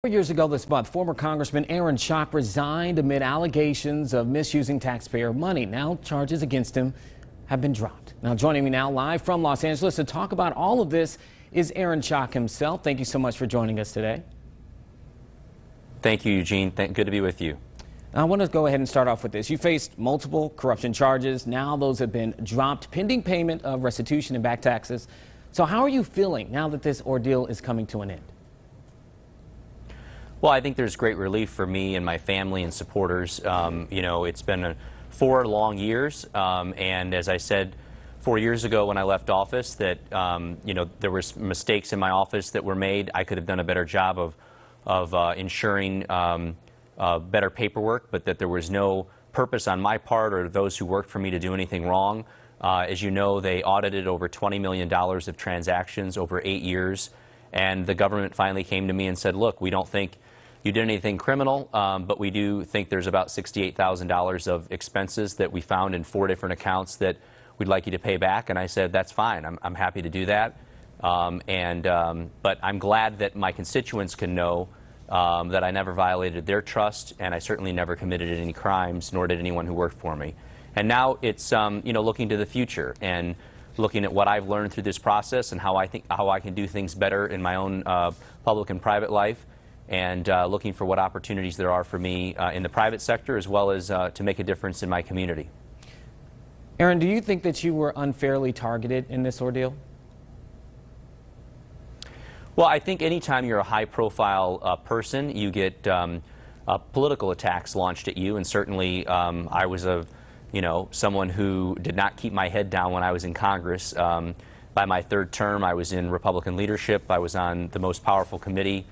4 years ago this month, former Congressman Schock resigned amid allegations of misusing taxpayer money. Now charges against him have been dropped. Now joining me now live from Los Angeles to talk about all of this is Schock himself. Thank you so much for joining us today. Thank you, Eugene. Good to be with you. I want to go ahead and start off with this. You faced multiple corruption charges. Now those have been dropped pending payment of restitution and back taxes. So how are you feeling now that this ordeal is coming to an end? Well, I think there's great relief for me and my family and supporters. It's been 4 long years, and as I said 4 years ago when I left office, that there were mistakes in my office that were made. I could have done a better job of ensuring better paperwork, but that there was no purpose on my part or those who worked for me to do anything wrong. As you know, they audited over $20 million of transactions over 8 years, and the government finally came to me and said, look, we don't think you did anything criminal, but we do think there's about $68,000 of expenses that we found in 4 different accounts that we'd like you to pay back. And I said, that's fine. I'm happy to do that. But I'm glad that my constituents can know that I never violated their trust, and I certainly never committed any crimes, nor did anyone who worked for me. And now it's looking to the future and looking at what I've learned through this process and how I can do things better in my own public and private life, and looking for what opportunities there are for me in the private sector, as well as to make a difference in my community. Aaron, do you think that you were unfairly targeted in this ordeal? Well, I think anytime you're a high-profile person, you get political attacks launched at you, and certainly I was someone who did not keep my head down when I was in Congress. By my 3rd term, I was in Republican leadership. I was on the most powerful committee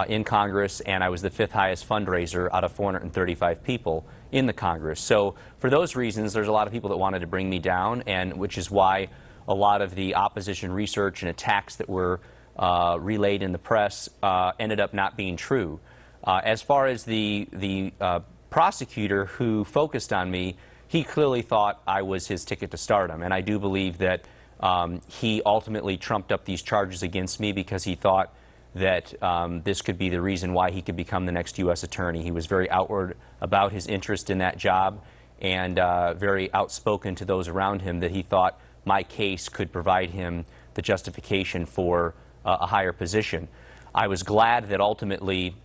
in Congress, and I was the 5th highest fundraiser out of 435 people in the Congress. So for those reasons, there's a lot of people that wanted to bring me down, and which is why a lot of the opposition research and attacks that were relayed in the press ended up not being true. As far as the prosecutor who focused on me, he clearly thought I was his ticket to stardom, and I do believe that he ultimately trumped up these charges against me because he thought that this could be the reason why he could become the next U.S. attorney. He was very outward about his interest in that job, and very outspoken to those around him that he thought my case could provide him the justification for a higher position. I was glad that ultimately,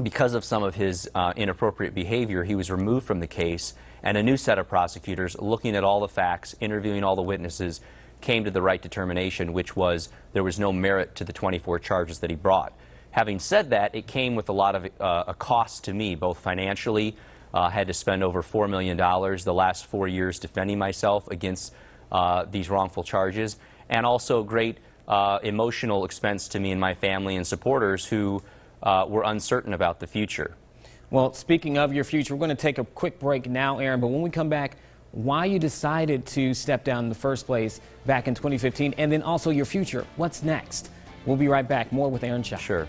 because of some of his inappropriate behavior, he was removed from the case, and a new set of prosecutors, looking at all the facts, interviewing all the witnesses, came to the right determination, which was there was no merit to the 24 charges that he brought. Having said that, it came with a lot of a cost to me, both financially. Had to spend over $4 million the last 4 years defending myself against these wrongful charges, and also great emotional expense to me and my family and supporters who were uncertain about the future. Well, speaking of your future, we're going to take a quick break now, Aaron, but when we come back, why you decided to step down in the first place back in 2015, and then also your future. What's next? We'll be right back. More with Aaron Schock. Sure.